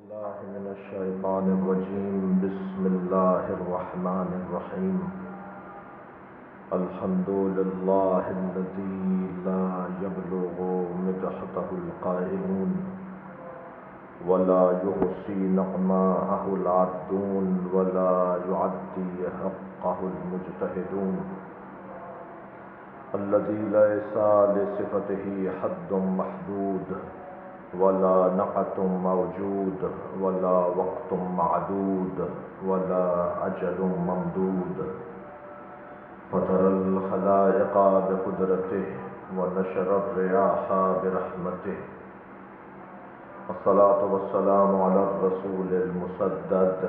بالله من الشيطان الرجيم. بسم الله الرحمن الرحيم. الحمد لله الذي لا يبلغ مدحته القائلون ولا يحصي نعماءه العادون ولا يعدي حقه المجتهدون، الذي ليس لصفته حد محدود ولا نعت موجود ولا وقت معدود ولا أجل ممدود، فطر الخلائق بقدرته ونشر الرياح برحمته، والصلاة والسلام على الرسول المسدد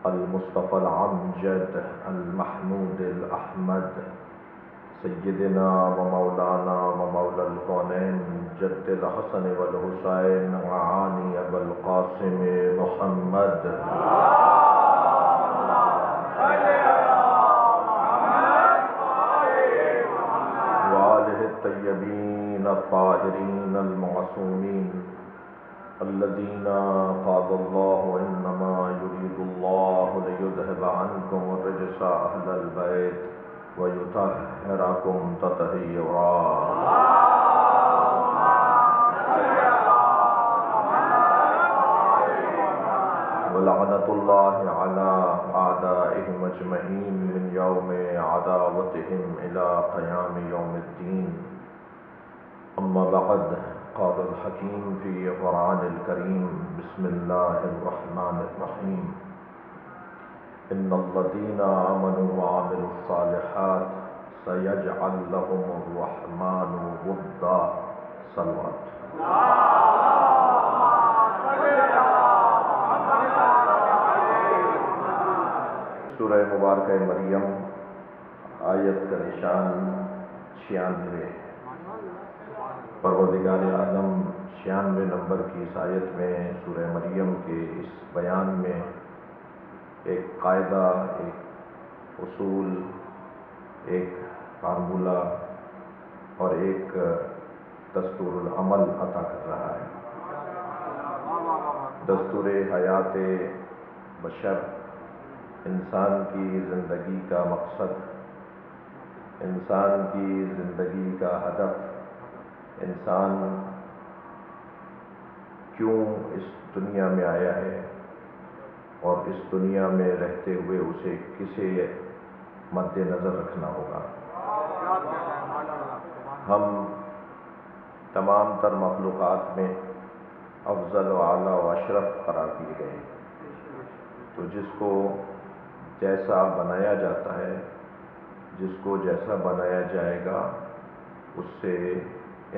المصطفى العمجد المحمود الأحمد سيدنا ومولانا ومولى الكونين جد الحسن والحسين وعاني أبا القاسم محمد وآله الطيبين الطاهرين المعصومين الذين قال الله إنما يريد الله ليذهب عنكم الرجس أهل البيت ويطهركم تطهيرا. ولعنة الله على أعدائهم أجمعين من يوم عداوتهم إلى قيام يوم الدين. أما بعد، قال الحكيم في القرآن الكريم: بسم الله الرحمن الرحيم. إن الذين آمنوا وعملوا الصالحات سيجعل لهم الرحمن ودا. صلوات. سورہ مبارکہ مریم، آیت کا نشان 96. پروردگار عالم 96 نمبر کی اس آیت میں سورہ مریم کے اس بیان میں ایک قاعدہ، ایک اصول، ایک فارمولہ اور ایک دستور العمل عطا کر رہا ہے. دستور حیات بشر، انسان کی زندگی کا مقصد، انسان کی زندگی کا ہدف، انسان کیوں اس دنیا میں آیا ہے اور اس دنیا میں رہتے ہوئے اسے کسے مد نظر رکھنا ہوگا. ہم تمام تر مخلوقات میں افضل و اعلیٰ و اشرف قرار دیے گئے. تو جس کو جیسا بنایا جاتا ہے، جس کو جیسا بنایا جائے گا، اس سے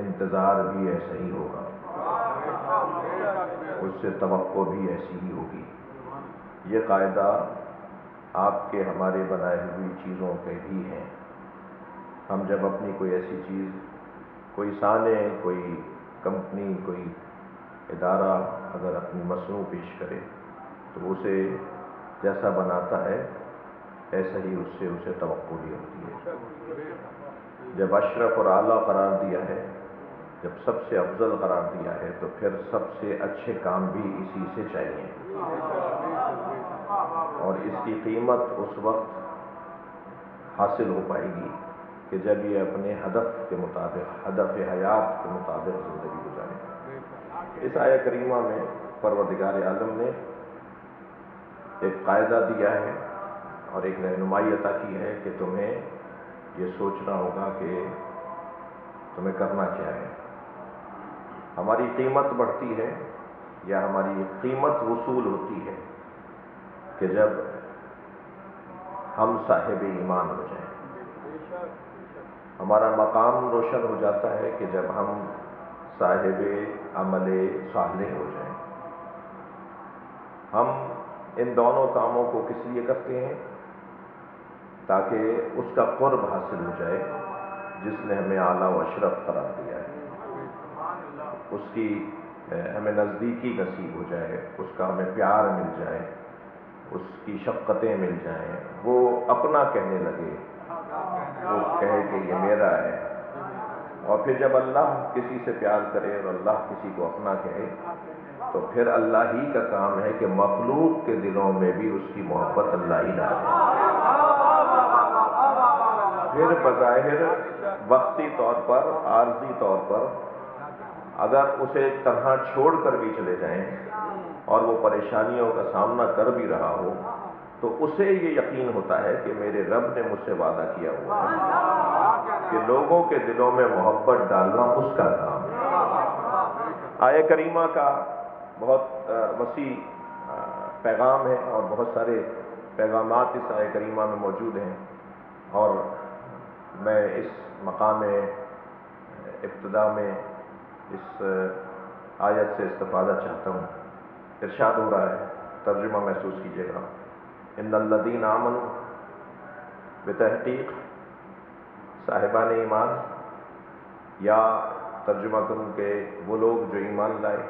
انتظار بھی ایسا ہی ہوگا، اس سے توقع بھی ایسی ہی ہوگی. یہ قاعدہ آپ کے ہمارے بنائے ہوئی چیزوں کے بھی ہیں. ہم جب اپنی کوئی ایسی چیز، کوئی صانع، کوئی کمپنی، کوئی ادارہ اگر اپنی مصنوع پیش کرے تو اسے جیسا بناتا ہے ایسا ہی اس سے اسے توقع بھی ہوتی ہے. جب اشرف اور اعلیٰ قرار دیا ہے، جب سب سے افضل قرار دیا ہے، تو پھر سب سے اچھے کام بھی اسی سے چاہیے. اور اس کی قیمت اس وقت حاصل ہو پائے گی کہ جب یہ اپنے ہدف کے مطابق، ہدف حیات کے مطابق زندگی گزارے. اس آیہ کریمہ میں پروردگار عالم نے ایک قاعدہ دیا ہے اور ایک رہنمائی عطا کی ہے کہ تمہیں یہ سوچنا ہوگا کہ تمہیں کرنا کیا ہے. ہماری قیمت بڑھتی ہے یا ہماری قیمت وصول ہوتی ہے کہ جب ہم صاحب ایمان ہو جائیں. ہمارا مقام روشن ہو جاتا ہے کہ جب ہم صاحب عمل صالح ہو جائیں. ہم ان دونوں کاموں کو کس لیے کرتے ہیں؟ تاکہ اس کا قرب حاصل ہو جائے جس نے ہمیں اعلیٰ و اشرف قرار دیا ہے، اس کی ہمیں نزدیکی نصیب ہو جائے، اس کا ہمیں پیار مل جائے، اس کی شفقتیں مل جائیں، وہ اپنا کہنے لگے، وہ کہے کہ یہ میرا ہے. اور پھر جب اللہ کسی سے پیار کرے اور اللہ کسی کو اپنا کہے تو پھر اللہ ہی کا کام ہے کہ مخلوق کے دلوں میں بھی اس کی محبت اللہ ہی ڈالے۔ پھر بظاہر وقتی طور پر، عارضی طور پر اگر اسے تنہا چھوڑ کر بھی چلے جائیں اور وہ پریشانیوں کا سامنا کر بھی رہا ہو تو اسے یہ یقین ہوتا ہے کہ میرے رب نے مجھ سے وعدہ کیا ہوا ہے کہ لوگوں کے دلوں میں محبت ڈالنا اس کا کام ہے۔ آیہ کریمہ کا بہت وسیع پیغام ہے اور بہت سارے پیغامات اس آیہ کریمہ میں موجود ہیں، اور میں اس مقام ابتدا میں اس آیت سے استفادہ چاہتا ہوں۔ ارشاد ہو رہا ہے، ترجمہ محسوس کیجیے گا، ان الذین آمنوا، بتحقیق صاحبان ایمان، یا ترجمہ کروں کہ وہ لوگ جو ایمان لائے،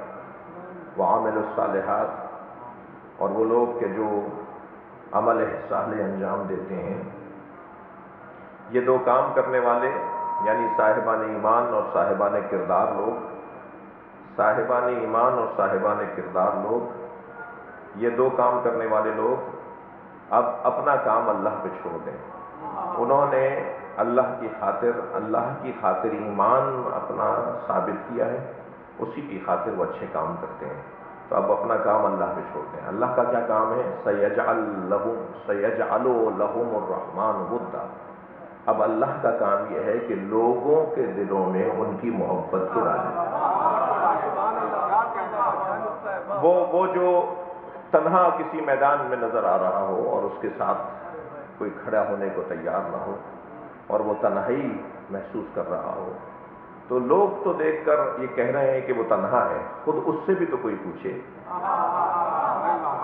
وعاملوا الصالحات، اور وہ لوگ کہ جو عمل صالح انجام دیتے ہیں۔ یہ دو کام کرنے والے یعنی صاحبان ایمان اور صاحبان کردار لوگ، صاحبان ایمان اور صاحبان کردار لوگ، یہ دو کام کرنے والے لوگ اب اپنا کام اللہ پہ چھوڑ دیں۔ انہوں نے اللہ کی خاطر ایمان اپنا ثابت کیا ہے، اسی کی خاطر وہ اچھے کام کرتے ہیں، تو اب اپنا کام اللہ پہ چھوڑ دیں۔ اللہ کا کیا کام ہے؟ سَيَجْعَلُ لَهُمُ الرَّحْمَنُ وُدًّا، اب اللہ کا کام یہ ہے کہ لوگوں کے دلوں میں ان کی محبت کو ڈالے۔ وہ جو تنہا کسی میدان میں نظر آ رہا ہو اور اس کے ساتھ کوئی کھڑا ہونے کو تیار نہ ہو اور وہ تنہائی محسوس کر رہا ہو، تو لوگ تو دیکھ کر یہ کہہ رہے ہیں کہ وہ تنہا ہے، خود اس سے بھی تو کوئی پوچھے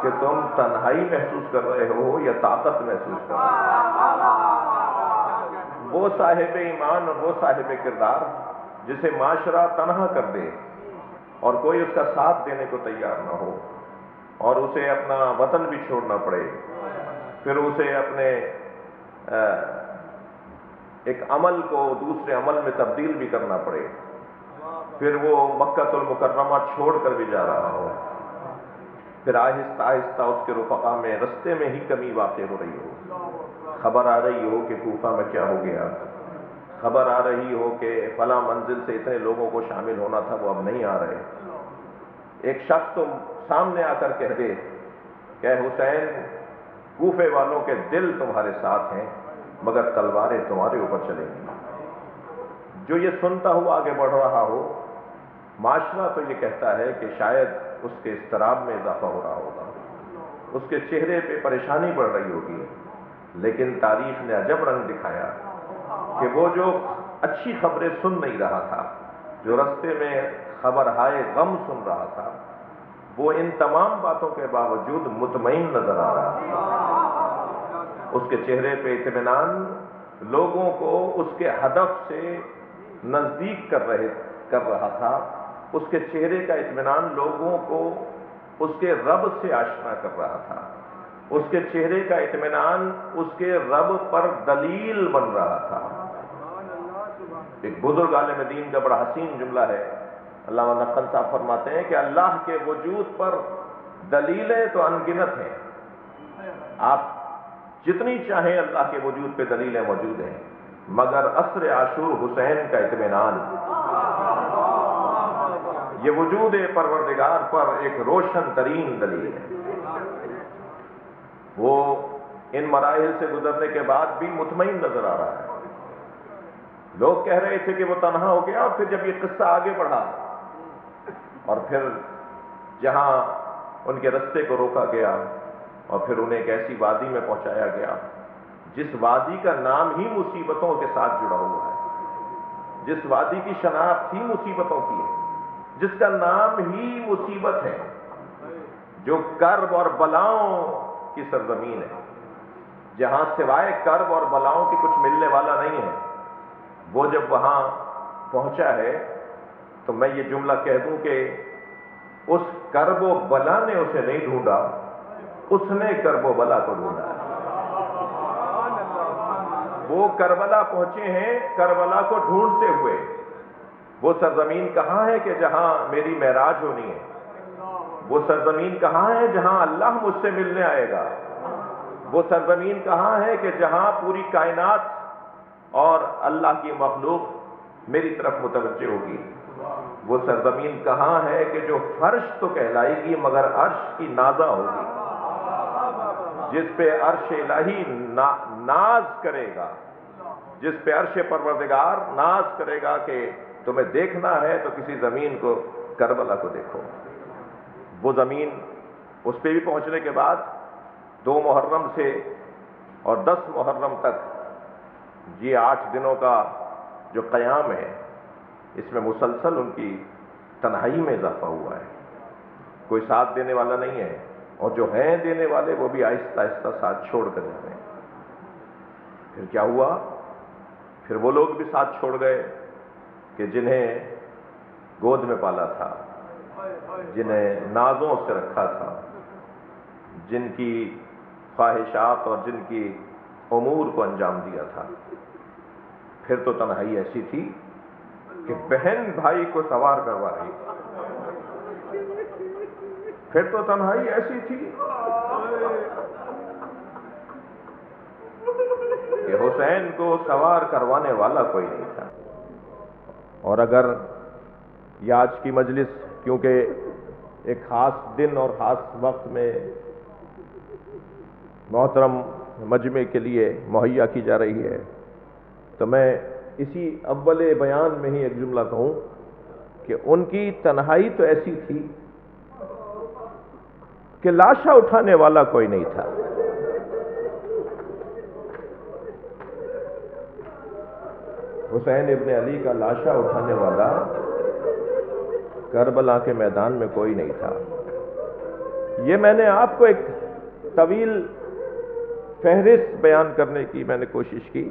کہ تم تنہائی محسوس کر رہے ہو یا طاقت محسوس کر رہے ہو۔ وہ صاحب ایمان اور وہ صاحب کردار جسے معاشرہ تنہا کر دے اور کوئی اس کا ساتھ دینے کو تیار نہ ہو اور اسے اپنا وطن بھی چھوڑنا پڑے، پھر اسے اپنے ایک عمل کو دوسرے عمل میں تبدیل بھی کرنا پڑے، پھر وہ مکہ المکرمہ چھوڑ کر بھی جا رہا ہو، پھر آہستہ آہستہ اس کے رفقا میں رستے میں ہی کمی واقع ہو رہی ہو، خبر آ رہی ہو کہ کوفہ میں کیا ہو گیا، خبر آ رہی ہو کہ فلاں منزل سے اتنے لوگوں کو شامل ہونا تھا وہ اب نہیں آ رہے، ایک شخص تو سامنے آ کر کہہ دے کہ حسین، کوفے والوں کے دل تمہارے ساتھ ہیں مگر تلواریں تمہارے اوپر چلیں گی۔ جو یہ سنتا ہوا آگے بڑھ رہا ہو، معاشرہ تو یہ کہتا ہے کہ شاید اس کے اضطراب میں اضافہ ہو رہا ہوگا، اس کے چہرے پہ پریشانی بڑھ رہی ہوگی، لیکن تاریخ نے عجب رنگ دکھایا کہ وہ جو اچھی خبریں سن نہیں رہا تھا، جو رستے میں خبر ہائے غم سن رہا تھا، وہ ان تمام باتوں کے باوجود مطمئن نظر آ رہا تھا۔ اس کے چہرے پہ اطمینان لوگوں کو اس کے ہدف سے نزدیک کر رہا تھا، اس کے چہرے کا اطمینان لوگوں کو اس کے رب سے آشنا کر رہا تھا، اس کے چہرے کا اطمینان اس کے رب پر دلیل بن رہا تھا۔ ایک بزرگ عالم دین کا بڑا حسین جملہ ہے، علامہ نقل صاحب فرماتے ہیں کہ اللہ کے وجود پر دلیلیں تو انگنت ہیں، آپ جتنی چاہیں اللہ کے وجود پہ دلیلیں موجود ہیں، مگر عصر عاشور حسین کا اطمینان یہ وجود پروردگار پر ایک روشن ترین دلیل ہے۔ وہ ان مراحل سے گزرنے کے بعد بھی مطمئن نظر آ رہا ہے۔ لوگ کہہ رہے تھے کہ وہ تنہا ہو گیا، اور پھر جب یہ قصہ آگے بڑھا اور پھر جہاں ان کے رستے کو روکا گیا اور پھر انہیں ایک ایسی وادی میں پہنچایا گیا جس وادی کا نام ہی مصیبتوں کے ساتھ جڑا ہوا ہے، جس وادی کی شناخت ہی مصیبتوں کی ہے، جس کا نام ہی مصیبت ہے، جو کرب اور بلاؤں کی سرزمین ہے، جہاں سوائے کرب اور بلاؤں کی کچھ ملنے والا نہیں ہے۔ وہ جب وہاں پہنچا ہے تو میں یہ جملہ کہہ دوں کہ اس کرب و بلا نے اسے نہیں ڈھونڈا، اس نے کرب و بلا کو ڈھونڈا ہے۔ وہ کربلا پہنچے ہیں کربلا کو ڈھونڈتے ہوئے، وہ سرزمین کہاں ہے کہ جہاں میری معراج ہونی ہے؟ وہ سرزمین کہاں ہے جہاں اللہ مجھ سے ملنے آئے گا؟ وہ سرزمین کہاں ہے کہ جہاں پوری کائنات اور اللہ کی مخلوق میری طرف متوجہ ہوگی؟ وہ سرزمین کہاں ہے کہ جو فرش تو کہلائے گی مگر عرش کی نازا ہوگی، جس پہ عرش الہی ناز کرے گا، جس پہ عرش پروردگار ناز کرے گا کہ تمہیں دیکھنا ہے تو کسی زمین کو، کربلا کو دیکھو۔ وہ زمین، اس پہ بھی پہنچنے کے بعد 2 محرم سے اور 10 محرم تک یہ 8 دنوں کا جو قیام ہے، اس میں مسلسل ان کی تنہائی میں اضافہ ہوا ہے۔ کوئی ساتھ دینے والا نہیں ہے، اور جو ہیں دینے والے وہ بھی آہستہ آہستہ ساتھ چھوڑ کر جا رہے ہیں۔ پھر کیا ہوا؟ پھر وہ لوگ بھی ساتھ چھوڑ گئے کہ جنہیں گود میں پالا تھا، جنہیں نازوں سے رکھا تھا، جن کی خواہشات اور جن کی امور کو انجام دیا تھا۔ پھر تو تنہائی ایسی تھی کہ بہن بھائی کو سوار کروا رہی تھی۔ پھر تو تنہائی ایسی تھی کہ حسین کو سوار کروانے والا کوئی نہیں تھا۔ اور اگر یہ آج کی مجلس کیونکہ ایک خاص دن اور خاص وقت میں محترم مجمع کے لیے مہیا کی جا رہی ہے، تو میں اسی اول بیان میں ہی ایک جملہ کہوں کہ ان کی تنہائی تو ایسی تھی کہ لاشا اٹھانے والا کوئی نہیں تھا۔ حسین ابن علی کا لاشا اٹھانے والا کربلا کے میدان میں کوئی نہیں تھا۔ یہ میں نے آپ کو ایک طویل فہرست بیان کرنے کی میں نے کوشش کی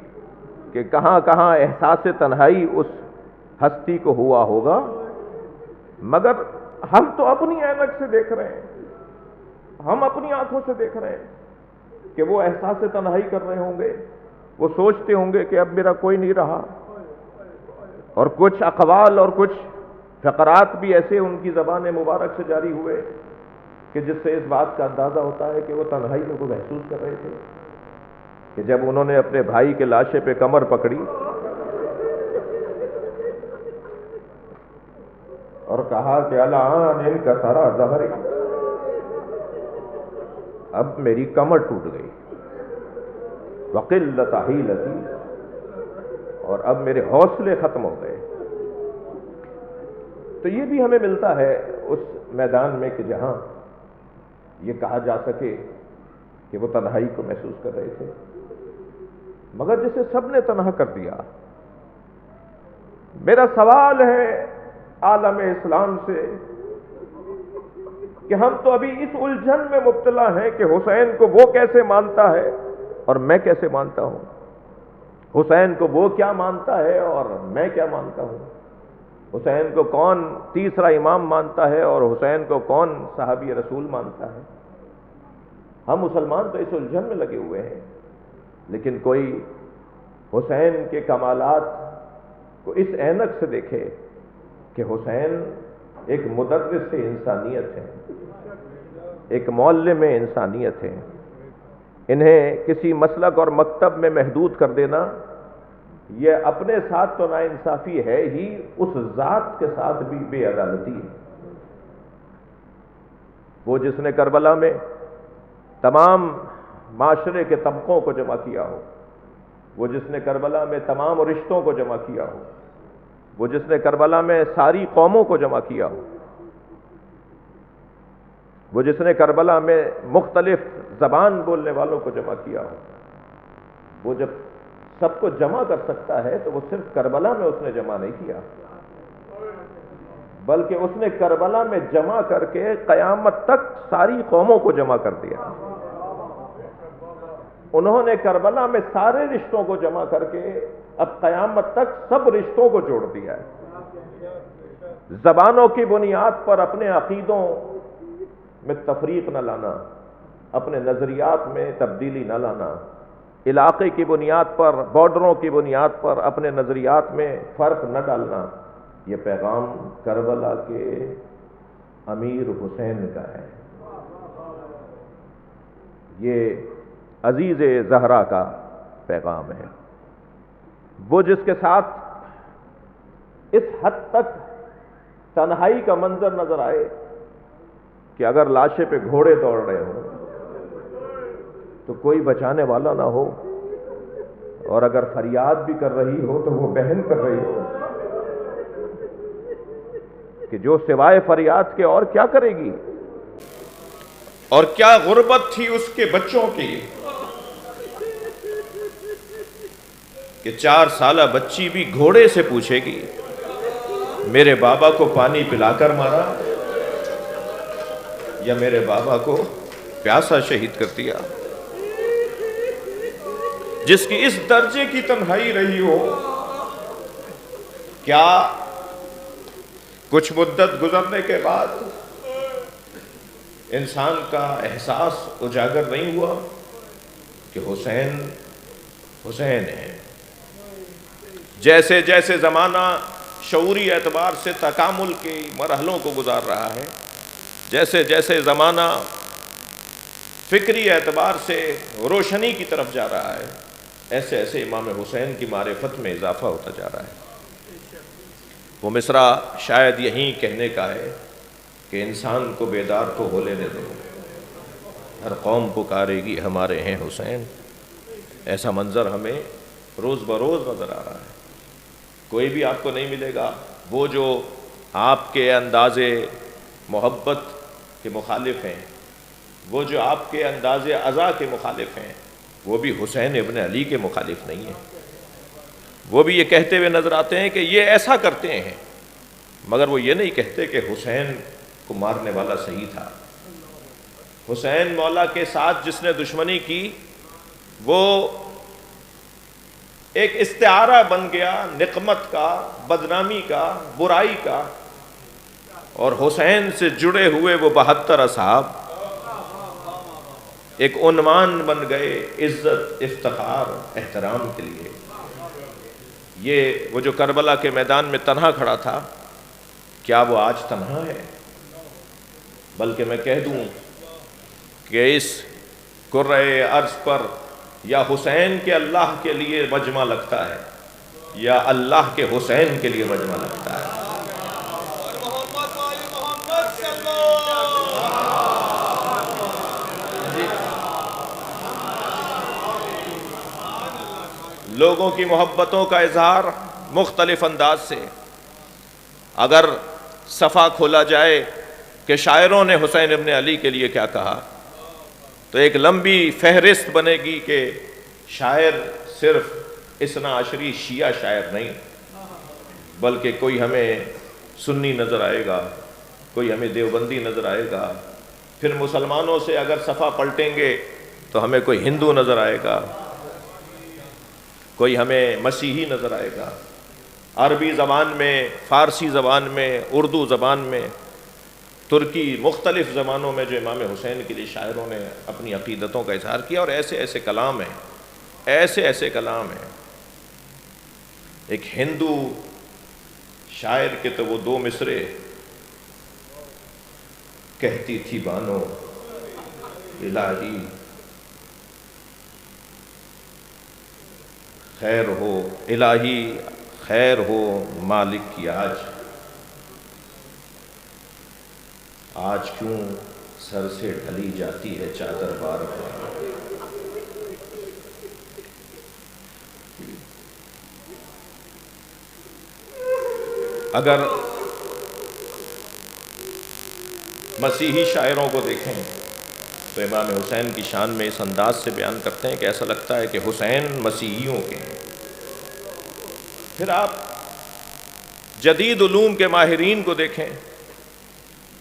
کہ کہاں کہاں احساس تنہائی اس ہستی کو ہوا ہوگا، مگر ہم تو اپنی عینک سے دیکھ رہے ہیں، ہم اپنی آنکھوں سے دیکھ رہے ہیں کہ وہ احساس تنہائی کر رہے ہوں گے، وہ سوچتے ہوں گے کہ اب میرا کوئی نہیں رہا۔ اور کچھ اقوال اور کچھ فقرات بھی ایسے ان کی زبان مبارک سے جاری ہوئے کہ جس سے اس بات کا اندازہ ہوتا ہے کہ وہ تنہائی میں کو محسوس کر رہے تھے کہ جب انہوں نے اپنے بھائی کے لاشے پہ کمر پکڑی اور کہا کہ الآن انکسر ظہری، اب میری کمر ٹوٹ گئی، وقلت حیلتی، اور اب میرے حوصلے ختم ہو گئے۔ تو یہ بھی ہمیں ملتا ہے اس میدان میں کہ جہاں یہ کہا جا سکے کہ وہ تنہائی کو محسوس کر رہے تھے، مگر جسے سب نے تنہا کر دیا۔ میرا سوال ہے عالم اسلام سے کہ ہم تو ابھی اس الجھن میں مبتلا ہیں کہ حسین کو وہ کیسے مانتا ہے اور میں کیسے مانتا ہوں، حسین کو وہ کیا مانتا ہے اور میں کیا مانتا ہوں، حسین کو کون تیسرا امام مانتا ہے اور حسین کو کون صحابی رسول مانتا ہے۔ ہم مسلمان تو اس الجھن میں لگے ہوئے ہیں، لیکن کوئی حسین کے کمالات کو اس عینک سے دیکھے کہ حسین ایک مدرس انسانیت ہے، ایک معلم انسانیت ہے۔ انہیں کسی مسلک اور مکتب میں محدود کر دینا یہ اپنے ساتھ تو ناانصافی ہے ہی، اس ذات کے ساتھ بھی بے عدالتی ہے۔ وہ جس نے کربلا میں تمام معاشرے کے طبقوں کو جمع کیا ہو، وہ جس نے کربلا میں تمام رشتوں کو جمع کیا ہو، وہ جس نے کربلا میں ساری قوموں کو جمع کیا ہو، وہ جس نے کربلا میں مختلف زبان بولنے والوں کو جمع کیا ہو، وہ جب سب کو جمع کر سکتا ہے تو وہ صرف کربلا میں اس نے جمع نہیں کیا، بلکہ اس نے کربلا میں جمع کر کے قیامت تک ساری قوموں کو جمع کر دیا۔ انہوں نے کربلا میں سارے رشتوں کو جمع کر کے اب قیامت تک سب رشتوں کو جوڑ دیا ہے۔ زبانوں کی بنیاد پر اپنے عقیدوں میں تفریق نہ لانا، اپنے نظریات میں تبدیلی نہ لانا، علاقے کی بنیاد پر، بارڈروں کی بنیاد پر اپنے نظریات میں فرق نہ ڈالنا، یہ پیغام کربلا کے امیر حسین کا ہے، یہ عزیز زہرا کا پیغام ہے، وہ جس کے ساتھ اس حد تک تنہائی کا منظر نظر آئے کہ اگر لاشے پہ گھوڑے دوڑ رہے ہوں تو کوئی بچانے والا نہ ہو، اور اگر فریاد بھی کر رہی ہو تو وہ بہن کر رہی ہو کہ جو سوائے فریاد کے اور کیا کرے گی، اور کیا غربت تھی اس کے بچوں کی کہ 4 سالہ بچی بھی گھوڑے سے پوچھے گی میرے بابا کو پانی پلا کر مارا یا میرے بابا کو پیاسا شہید کر دیا۔ جس کی اس درجے کی تنہائی رہی ہو، کیا کچھ مدت گزرنے کے بعد انسان کا احساس اجاگر نہیں ہوا کہ حسین حسین ہے؟ جیسے جیسے زمانہ شعوری اعتبار سے تکامل کے مرحلوں کو گزار رہا ہے، جیسے جیسے زمانہ فکری اعتبار سے روشنی کی طرف جا رہا ہے، ایسے ایسے امام حسین کی معرفت میں اضافہ ہوتا جا رہا ہے۔ وہ مصرع شاید یہی کہنے کا ہے کہ انسان کو بیدار تو ہو لینے دو، ہر قوم پکارے گی ہمارے ہیں حسین۔ ایسا منظر ہمیں روز بروز نظر آ رہا ہے۔ کوئی بھی آپ کو نہیں ملے گا وہ جو آپ کے انداز محبت کے مخالف ہیں، وہ جو آپ کے انداز عزا کے مخالف ہیں، وہ بھی حسین ابن علی کے مخالف نہیں ہیں۔ وہ بھی یہ کہتے ہوئے نظر آتے ہیں کہ یہ ایسا کرتے ہیں، مگر وہ یہ نہیں کہتے کہ حسین کو مارنے والا صحیح تھا۔ حسین مولا کے ساتھ جس نے دشمنی کی وہ ایک استعارہ بن گیا نقمت کا، بدنامی کا، برائی کا، اور حسین سے جڑے ہوئے وہ 72 اصحاب ایک عنوان بن گئے عزت، افتخار، احترام کے لیے۔ یہ وہ جو کربلا کے میدان میں تنہا کھڑا تھا، کیا وہ آج تنہا ہے؟ بلکہ میں کہہ دوں کہ اس کرۂ ارض پر یا حسین کے اللہ کے لیے مجمع لگتا ہے یا اللہ کے حسین کے لیے مجمع لگتا ہے۔ لوگوں کی محبتوں کا اظہار مختلف انداز سے، اگر صفحہ کھولا جائے کہ شاعروں نے حسین ابن علی کے لیے کیا کہا تو ایک لمبی فہرست بنے گی کہ شاعر صرف اثنا عشری شیعہ شاعر نہیں، بلکہ کوئی ہمیں سنی نظر آئے گا، کوئی ہمیں دیوبندی نظر آئے گا، پھر مسلمانوں سے اگر صفحہ پلٹیں گے تو ہمیں کوئی ہندو نظر آئے گا، کوئی ہمیں مسیحی نظر آئے گا۔ عربی زبان میں، فارسی زبان میں، اردو زبان میں، ترکی، مختلف زبانوں میں جو امام حسین کے لیے شاعروں نے اپنی عقیدتوں کا اظہار کیا، اور ایسے ایسے کلام ہیں، ایسے ایسے کلام ہیں۔ ایک ہندو شاعر کے تو وہ 2 مصرے، کہتی تھی بانو الہی خیر ہو، الہی خیر ہو مالک کی آج کیوں سر سے ڈھلی جاتی ہے چادر بار بار۔ اگر مسیحی شاعروں کو دیکھیں تو امام حسین کی شان میں اس انداز سے بیان کرتے ہیں کہ ایسا لگتا ہے کہ حسین مسیحیوں کے ہیں۔ پھر آپ جدید علوم کے ماہرین کو دیکھیں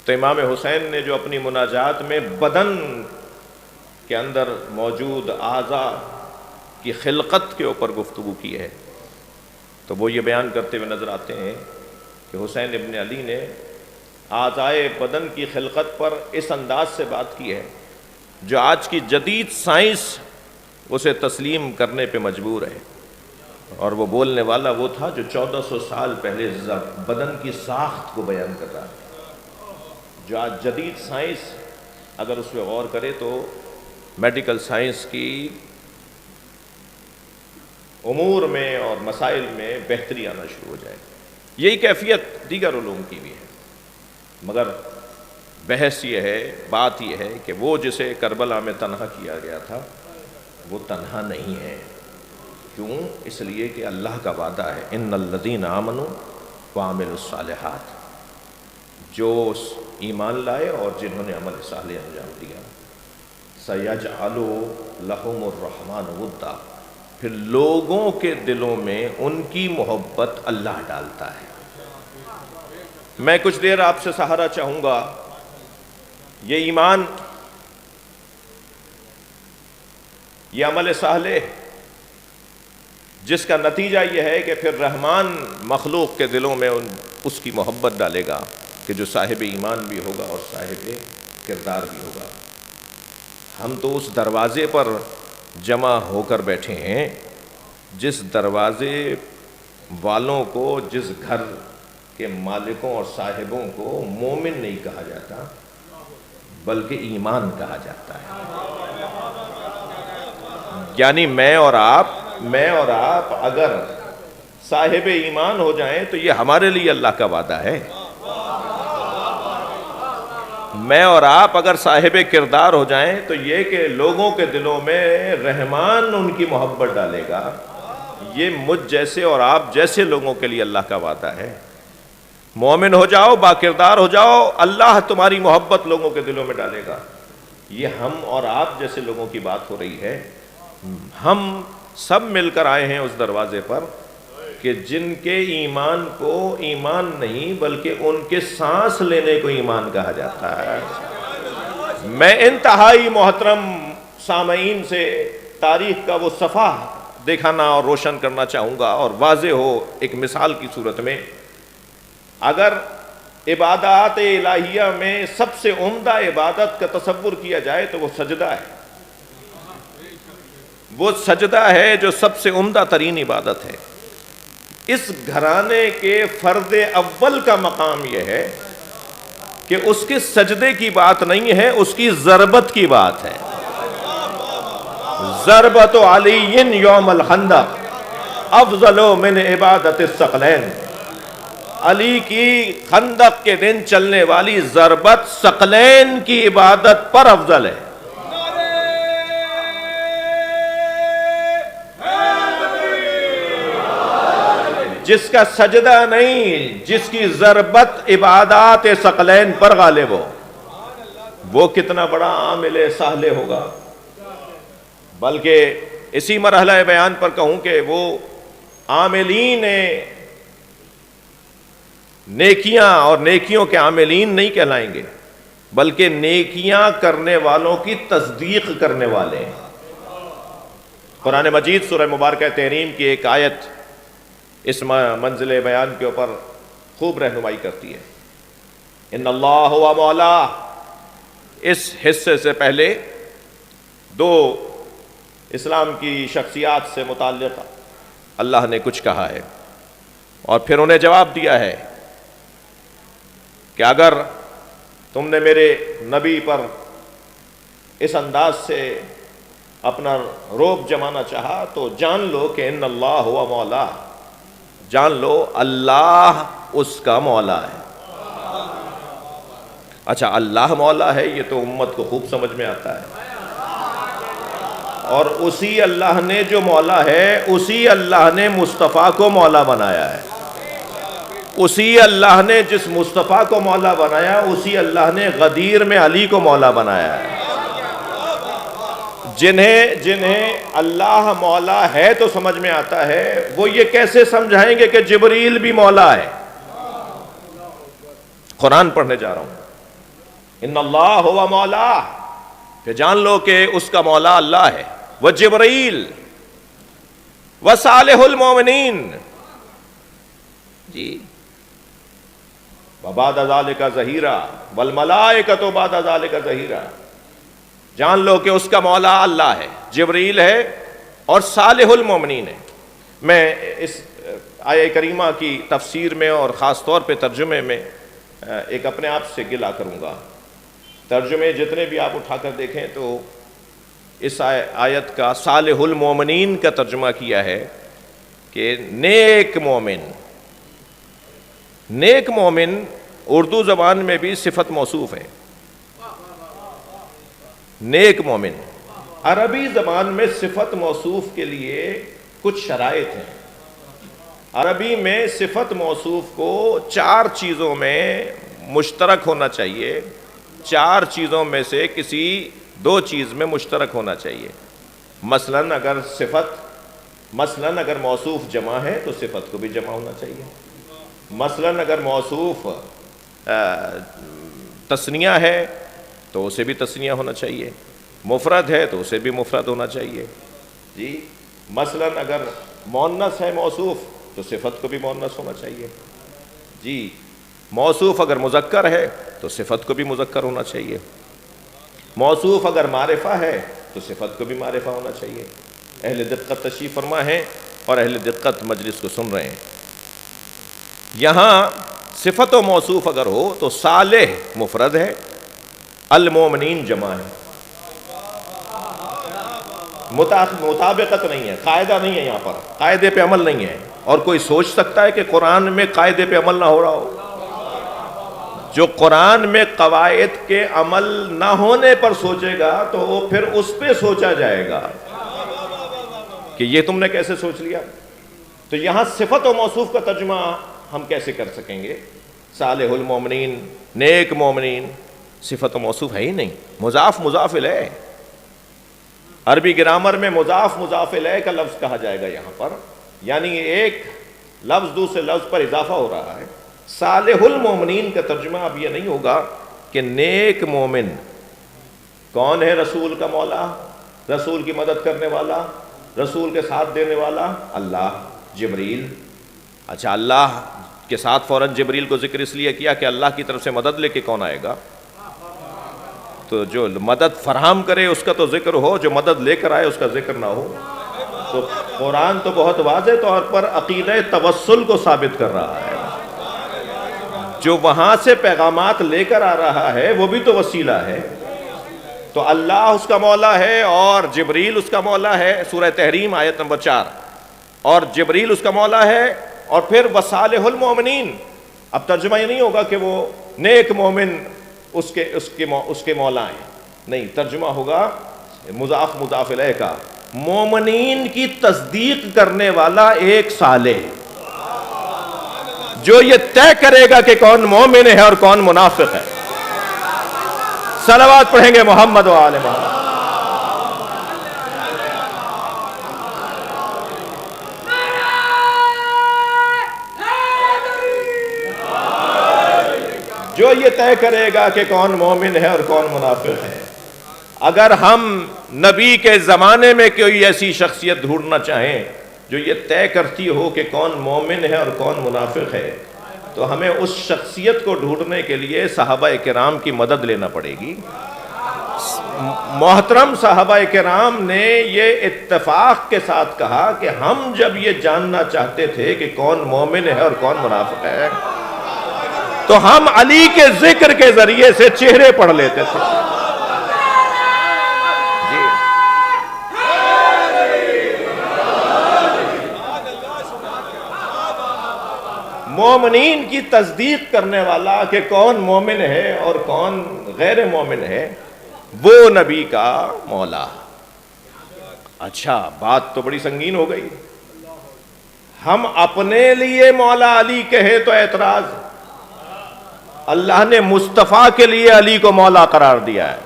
تو امام حسین نے جو اپنی مناجات میں بدن کے اندر موجود اعضاء کی خلقت کے اوپر گفتگو کی ہے تو وہ یہ بیان کرتے ہوئے نظر آتے ہیں کہ حسین ابن علی نے اعضائے بدن کی خلقت پر اس انداز سے بات کی ہے جو آج کی جدید سائنس اسے تسلیم کرنے پہ مجبور ہے، اور وہ بولنے والا وہ تھا جو 1400 سال پہلے بدن کی ساخت کو بیان کر رہا تھا، جو آج جدید سائنس اگر اس پہ غور کرے تو میڈیکل سائنس کی امور میں اور مسائل میں بہتری آنا شروع ہو جائے. یہی کیفیت دیگر علوم کی بھی ہے، مگر بحث یہ ہے، بات یہ ہے کہ وہ جسے کربلا میں تنہا کیا گیا تھا وہ تنہا نہیں ہے. کیوں؟ اس لیے کہ اللہ کا وعدہ ہے ان الذین آمنوا وعملوا الصالحات، جو ایمان لائے اور جنہوں نے عمل صالح انجام دیا، سیجعل لہم الرحمن ودا، پھر لوگوں کے دلوں میں ان کی محبت اللہ ڈالتا ہے. میں کچھ دیر آپ سے سہارا چاہوں گا. یہ ایمان، یہ عمل صالح، جس کا نتیجہ یہ ہے کہ پھر رحمان مخلوق کے دلوں میں اس کی محبت ڈالے گا کہ جو صاحب ایمان بھی ہوگا اور صاحب کردار بھی ہوگا. ہم تو اس دروازے پر جمع ہو کر بیٹھے ہیں جس دروازے والوں کو، جس گھر کے مالکوں اور صاحبوں کو مومن نہیں کہا جاتا بلکہ ایمان کہا جاتا ہے. یعنی میں اور آپ اگر صاحب ایمان ہو جائیں تو یہ ہمارے لیے اللہ کا وعدہ ہے. میں اور آپ اگر صاحب کردار ہو جائیں تو یہ کہ لوگوں کے دلوں میں رحمان ان کی محبت ڈالے گا، یہ مجھ جیسے اور آپ جیسے لوگوں کے لیے اللہ کا وعدہ ہے. مومن ہو جاؤ، با کردار ہو جاؤ، اللہ تمہاری محبت لوگوں کے دلوں میں ڈالے گا. یہ ہم اور آپ جیسے لوگوں کی بات ہو رہی ہے. ہم سب مل کر آئے ہیں اس دروازے پر کہ جن کے ایمان کو ایمان نہیں بلکہ ان کے سانس لینے کو ایمان کہا جاتا ہے. میں انتہائی محترم سامعین سے تاریخ کا وہ صفحہ دکھانا اور روشن کرنا چاہوں گا اور واضح ہو ایک مثال کی صورت میں. اگر عبادات الہیہ میں سب سے عمدہ عبادت کا تصور کیا جائے تو وہ سجدہ ہے. وہ سجدہ ہے جو سب سے عمدہ ترین عبادت ہے. اس گھرانے کے فرد اول کا مقام یہ ہے کہ اس کے سجدے کی بات نہیں ہے، اس کی ضربت کی بات ہے. ضربت علی یوم الخندق افضل من عبادت الثقلین. علی کی خندق کے دن چلنے والی ضربت ثقلین کی عبادت پر افضل ہے. جس کا سجدہ نہیں، جس کی ضربت عبادات ثقلین پر غالب ہو، وہ کتنا بڑا عامل صالح ہوگا. بلکہ اسی مرحلہ بیان پر کہوں کہ وہ عاملین نیکیاں اور نیکیوں کے عاملین نہیں کہلائیں گے بلکہ نیکیاں کرنے والوں کی تصدیق کرنے والے ہیں. قرآن مجید سورہ مبارکہ تحریم کی ایک آیت اس منزل بیان کے اوپر خوب رہنمائی کرتی ہے. ان اللہ ہوا مولا. اس حصے سے پہلے دو اسلام کی شخصیات سے متعلق اللہ نے کچھ کہا ہے اور پھر انہیں جواب دیا ہے کہ اگر تم نے میرے نبی پر اس انداز سے اپنا روب جمانا چاہا تو جان لو کہ ان اللہ ہوا مولا. جان لو اللہ اس کا مولا ہے. اچھا، اللہ مولا ہے، یہ تو امت کو خوب سمجھ میں آتا ہے. اور اسی اللہ نے جو مولا ہے، اسی اللہ نے مصطفیٰ کو مولا بنایا ہے. اسی اللہ نے جس مصطفیٰ کو مولا بنایا، اسی اللہ نے غدیر میں علی کو مولا بنایا ہے. جنہیں اللہ مولا ہے تو سمجھ میں آتا ہے، وہ یہ کیسے سمجھائیں گے کہ جبریل بھی مولا ہے. قرآن پڑھنے جا رہا ہوں. ان اللہ ہوا مولا، کہ جان لو کہ اس کا مولا اللہ ہے. وہ جبریل و صالح المومنین، جی، وبعد ذالک ظہیرا والملائکۃ بعد ذالک ظہیرا. جان لو کہ اس کا مولا اللہ ہے، جبریل ہے اور صالح المومنین ہے. میں اس آیہ کریمہ کی تفسیر میں اور خاص طور پہ ترجمے میں ایک اپنے آپ سے گلہ کروں گا. ترجمے جتنے بھی آپ اٹھا کر دیکھیں تو اس آیت کا صالح المومنین کا ترجمہ کیا ہے کہ نیک مومن. نیک مومن اردو زبان میں بھی صفت موصوف ہے. نیک مومن عربی زبان میں صفت موصوف کے لیے کچھ شرائط ہیں. عربی میں صفت موصوف کو 4 چیزوں میں مشترک ہونا چاہیے. 4 چیزوں میں سے کسی 2 چیز میں مشترک ہونا چاہیے. مثلاً اگر موصوف جمع ہے تو صفت کو بھی جمع ہونا چاہیے. مثلاً اگر موصوف تثنیہ ہے تو اسے بھی تثنیہ ہونا چاہیے. مفرد ہے تو اسے بھی مفرد ہونا چاہیے. جی مثلاً اگر مؤنث ہے موصوف تو صفت کو بھی مؤنث ہونا چاہیے. جی موصوف اگر مذکر ہے تو صفت کو بھی مذکر ہونا چاہیے. موصوف اگر معرفہ ہے تو صفت کو بھی معرفہ ہونا چاہیے. اہل دقت تشریف فرما ہے اور اہل دقت مجلس کو سن رہے ہیں. یہاں صفت و موصوف اگر ہو تو صالح مفرد ہے, المومنین جمع ہے. مطابقت نہیں ہے, قاعدہ نہیں ہے, یہاں پر قاعدے پہ عمل نہیں ہے. اور کوئی سوچ سکتا ہے کہ قرآن میں قاعدے پہ عمل نہ ہو رہا ہو؟ جو قرآن میں قواعد کے عمل نہ ہونے پر سوچے گا تو وہ پھر اس پہ سوچا جائے گا کہ یہ تم نے کیسے سوچ لیا. تو یہاں صفت و موصوف کا ترجمہ ہم کیسے کر سکیں گے؟ صالح المومنین, نیک مومنین, صفت و موصوف ہے ہی نہیں. مضاف مضاف الیہ. عربی گرامر میں مضاف مضاف الیہ کا لفظ کہا جائے گا یہاں پر, یعنی ایک لفظ دوسرے لفظ پر اضافہ ہو رہا ہے. صالح المومنین کا ترجمہ اب یہ نہیں ہوگا کہ نیک مومن کون ہے؟ رسول کا مولا, رسول کی مدد کرنے والا, رسول کے ساتھ دینے والا اللہ. جبریل, اچھا اللہ کے ساتھ فوراً جبریل کو ذکر اس لیے کیا کہ اللہ کی طرف سے مدد لے کے کون آئے گا؟ تو جو مدد فراہم کرے اس کا تو ذکر ہو, جو مدد لے کر آئے اس کا ذکر نہ ہو. تو قرآن تو بہت واضح طور پر عقیدہ توسل کو ثابت کر رہا ہے. جو وہاں سے پیغامات لے کر آ رہا ہے وہ بھی تو وسیلہ ہے. تو اللہ اس کا مولا ہے اور جبریل اس کا مولا ہے, سورہ تحریم آیت نمبر 4. اور جبریل اس کا مولا ہے اور پھر وصالح المومنین. اب ترجمہ یہ نہیں ہوگا کہ وہ نیک مومن اس کے مولا ہیں, نہیں. ترجمہ ہوگا مضاف مضاف الیہ کا, مومنین کی تصدیق کرنے والا ایک صالح جو یہ طے کرے گا کہ کون مومن ہے اور کون منافق ہے. صلوات پڑھیں گے محمد و آل محمد. جو یہ طے کرے گا کہ کون مومن ہے اور کون منافق ہے. اگر ہم نبی کے زمانے میں کوئی ایسی شخصیت ڈھونڈنا چاہیں جو یہ طے کرتی ہو کہ کون مومن ہے اور کون منافق ہے, تو ہمیں اس شخصیت کو ڈھونڈنے کے لیے صحابہ کرام کی مدد لینا پڑے گی. محترم صحابہ کرام نے یہ اتفاق کے ساتھ کہا کہ ہم جب یہ جاننا چاہتے تھے کہ کون مومن ہے اور کون منافق ہے تو ہم علی کے ذکر کے ذریعے سے چہرے پڑھ لیتے تھے. مومنین کی تصدیق کرنے والا کہ کون مومن ہے اور کون غیر مومن ہے, وہ نبی کا مولا. اچھا بات تو بڑی سنگین ہو گئی. ہم اپنے لیے مولا علی کہے تو اعتراض, اللہ نے مصطفیٰ کے لیے علی کو مولا قرار دیا ہے.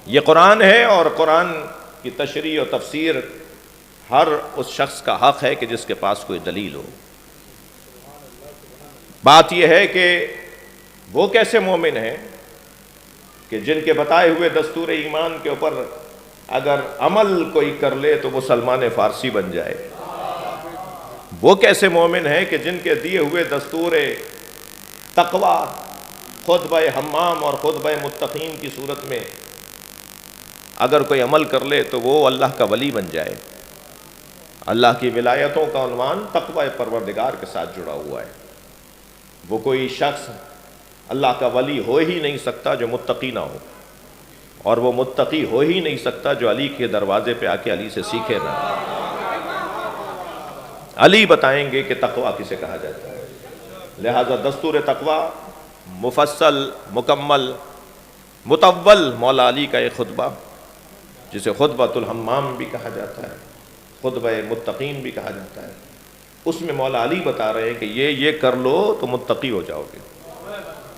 یہ قرآن ہے اور قرآن کی تشریح و تفسیر ہر اس شخص کا حق ہے کہ جس کے پاس کوئی دلیل ہو. بات یہ ہے کہ وہ کیسے مومن ہیں کہ جن کے بتائے ہوئے دستور ایمان کے اوپر اگر عمل کوئی کر لے تو وہ سلمان فارسی بن جائے. وہ کیسے مومن ہیں کہ جن کے دیے ہوئے دستور تقوی خطبہ حمام اور خطبہ متقین کی صورت میں اگر کوئی عمل کر لے تو وہ اللہ کا ولی بن جائے. اللہ کی ولایتوں کا عنوان تقوی پروردگار کے ساتھ جڑا ہوا ہے۔ وہ کوئی شخص اللہ کا ولی ہو ہی نہیں سکتا جو متقی نہ ہو، اور وہ متقی ہو ہی نہیں سکتا جو علی کے دروازے پہ آ کے علی سے سیکھے نہ۔ علی بتائیں گے کہ تقوی کسے کہا جاتا ہے۔ لہذا دستور تقوی مفصل، مکمل، مطول مولا علی کا ایک خطبہ، جسے خطبۃ الحمام بھی کہا جاتا ہے، خطبہ متقین بھی کہا جاتا ہے، اس میں مولا علی بتا رہے ہیں کہ یہ کر لو تو متقی ہو جاؤ گے،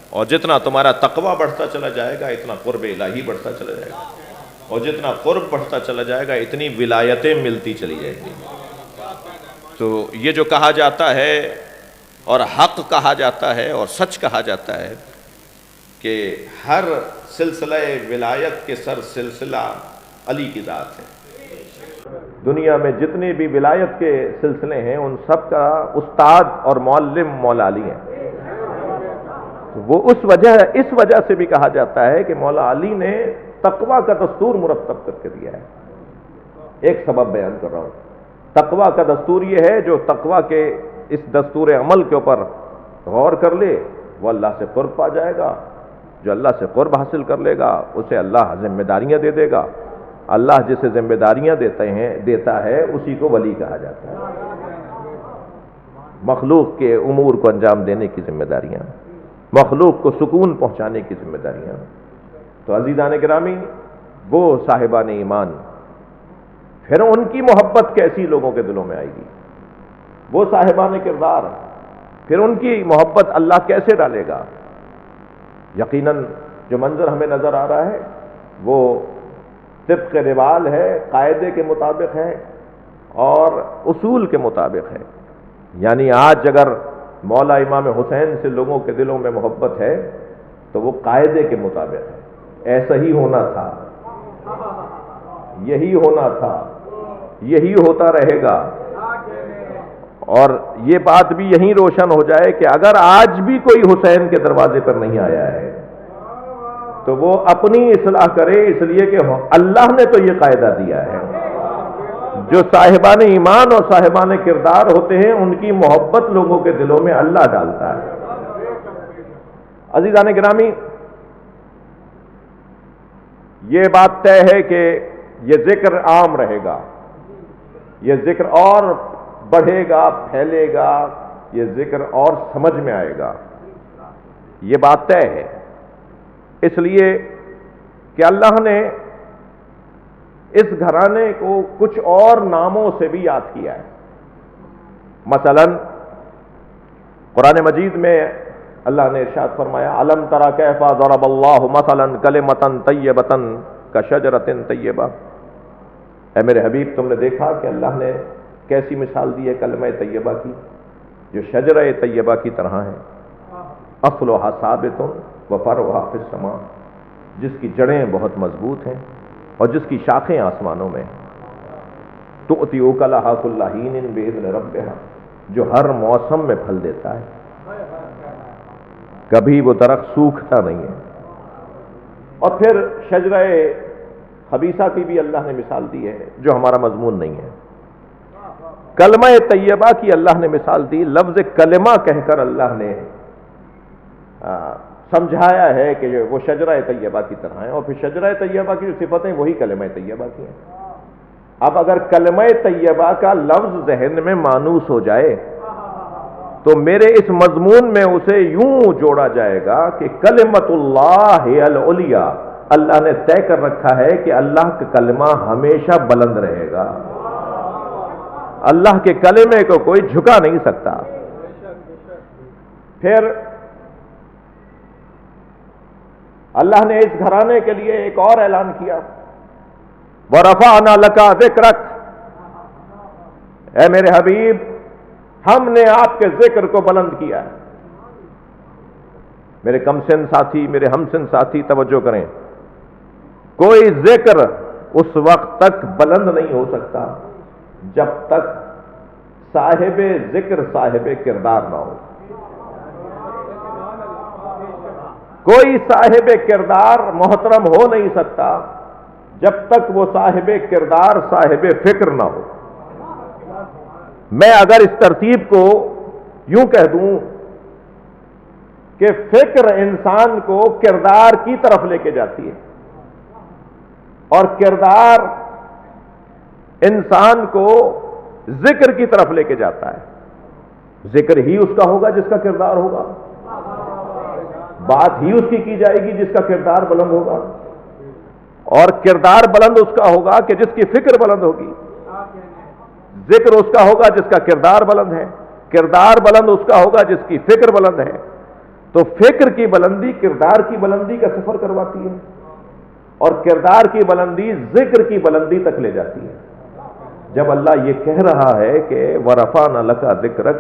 اور جتنا تمہارا تقوی بڑھتا چلا جائے گا اتنا قرب الہی بڑھتا چلا جائے گا، اور جتنا قرب بڑھتا چلا جائے گا اتنی ولایتیں ملتی چلی جائیں گی۔ تو یہ جو کہا جاتا ہے اور حق کہا جاتا ہے اور سچ کہا جاتا ہے کہ ہر سلسلہ ولایت کے سر سلسلہ علی کی ذات ہے۔ دنیا میں جتنے بھی ولایت کے سلسلے ہیں ان سب کا استاد اور معلم مولا علی ہیں۔ وہ اس وجہ سے بھی کہا جاتا ہے کہ مولا علی نے تقوی کا دستور مرتب کر کے دیا ہے۔ ایک سبب بیان کر رہا ہوں۔ تقوی کا دستور یہ ہے جو تقوی کے اس دستور عمل کے اوپر غور کر لے وہ اللہ سے قرب پا جائے گا، جو اللہ سے قرب حاصل کر لے گا اسے اللہ ذمہ داریاں دے دے گا۔ اللہ جسے ذمہ داریاں دیتا ہے اسی کو ولی کہا جاتا ہے۔ مخلوق کے امور کو انجام دینے کی ذمہ داریاں، مخلوق کو سکون پہنچانے کی ذمہ داریاں۔ تو عزیزان گرامی، وہ صاحبان ایمان، پھر ان کی محبت کیسی لوگوں کے دلوں میں آئے گی؟ وہ صاحبان کردار، پھر ان کی محبت اللہ کیسے ڈالے گا؟ یقیناً جو منظر ہمیں نظر آ رہا ہے وہ طبق روال ہے، قاعدے کے مطابق ہے اور اصول کے مطابق ہے۔ یعنی آج اگر مولا امام حسین سے لوگوں کے دلوں میں محبت ہے تو وہ قاعدے کے مطابق ہے، ایسا ہی ہونا تھا، یہی ہونا تھا، یہی ہوتا رہے گا۔ اور یہ بات بھی یہیں روشن ہو جائے کہ اگر آج بھی کوئی حسین کے دروازے پر نہیں آیا ہے تو وہ اپنی اصلاح کرے، اس لیے کہ اللہ نے تو یہ قاعدہ دیا ہے۔ جو صاحبان ایمان اور صاحبان کردار ہوتے ہیں ان کی محبت لوگوں کے دلوں میں اللہ ڈالتا ہے۔ عزیزان گرامی، یہ بات طے ہے کہ یہ ذکر عام رہے گا، یہ ذکر اور بڑھے گا، پھیلے گا، یہ ذکر اور سمجھ میں آئے گا، یہ بات طے ہے۔ اس لیے کہ اللہ نے اس گھرانے کو کچھ اور ناموں سے بھی یاد کیا ہے۔ مثلا قرآن مجید میں اللہ نے ارشاد فرمایا علم تری کیف ضرب اللہ مثلا کلمۃ طیبۃ کشجرۃ طیبہ، اے میرے حبیب تم نے دیکھا کہ اللہ نے کیسی مثال دی ہے کلمہ طیبہ کی، جو شجرہ طیبہ کی طرح ہے، اصلھا ثابت وفرعھا فی السماء، جس کی جڑیں بہت مضبوط ہیں اور جس کی شاخیں آسمانوں میں، تؤتی اکلھا کل حین باذن ربھا، جو ہر موسم میں پھل دیتا ہے، کبھی وہ درخت سوکھتا نہیں ہے۔ اور پھر شجرہ خبیثہ کی بھی اللہ نے مثال دی ہے جو ہمارا مضمون نہیں ہے۔ کلمہ طیبہ کی اللہ نے مثال دی، لفظ کلمہ کہہ کر اللہ نے سمجھایا ہے کہ وہ شجرہ طیبہ کی طرح ہے، اور پھر شجرہ طیبہ کی جو صفتیں وہی کلمہ طیبہ کی ہیں۔ اب اگر کلمہ طیبہ کا لفظ ذہن میں مانوس ہو جائے تو میرے اس مضمون میں اسے یوں جوڑا جائے گا کہ کلمۃ اللہ العلیٰ، اللہ نے طے کر رکھا ہے کہ اللہ کا کلمہ ہمیشہ بلند رہے گا، اللہ کے کلمے کو کوئی جھکا نہیں سکتا۔ پھر اللہ نے اس گھرانے کے لیے ایک اور اعلان کیا، وَرَفَعْنَا لَكَ ذِكْرَكَ، اے میرے حبیب ہم نے آپ کے ذکر کو بلند کیا ہے۔ میرے کم سن ساتھی، میرے ہم سن ساتھی توجہ کریں، کوئی ذکر اس وقت تک بلند نہیں ہو سکتا جب تک صاحب ذکر صاحب کردار نہ ہو۔ کوئی صاحب کردار محترم ہو نہیں سکتا جب تک وہ صاحب کردار صاحب فکر نہ ہو۔ میں اگر اس ترتیب کو یوں کہہ دوں کہ فکر انسان کو کردار کی طرف لے کے جاتی ہے اور کردار انسان کو ذکر کی طرف لے کے جاتا ہے. ذکر ہی اس کا ہوگا جس کا کردار ہوگا, بات ہی اس کی جائے گی جس کا کردار بلند ہوگا, اور کردار بلند اس کا ہوگا کہ جس کی فکر بلند ہوگی. ذکر اس کا ہوگا جس کا کردار بلند ہے, کردار بلند اس کا ہوگا جس کی فکر بلند ہے. تو فکر کی بلندی کردار کی بلندی کا سفر کرواتی ہے, اور کردار کی بلندی ذکر کی بلندی تک لے جاتی ہے. جب اللہ یہ کہہ رہا ہے کہ وَرَفَعْنَا لَكَ ذِكْرَكَ,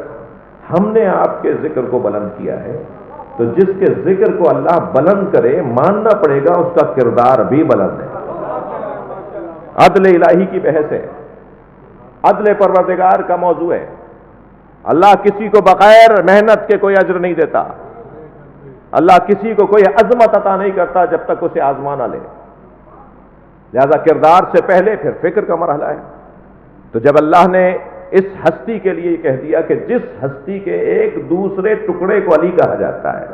ہم نے آپ کے ذکر کو بلند کیا ہے, تو جس کے ذکر کو اللہ بلند کرے ماننا پڑے گا اس کا کردار بھی بلند ہے. عدل الہی کی بحث ہے, عدل پروردگار کا موضوع ہے. اللہ کسی کو بغیر محنت کے کوئی اجر نہیں دیتا. اللہ کسی کو کوئی عظمت عطا نہیں کرتا جب تک اسے آزما نہ لے. لہذا کردار سے پہلے پھر فکر کا مرحلہ ہے. تو جب اللہ نے اس ہستی کے لیے کہہ دیا کہ جس ہستی کے ایک دوسرے ٹکڑے کو علی کہا جاتا ہے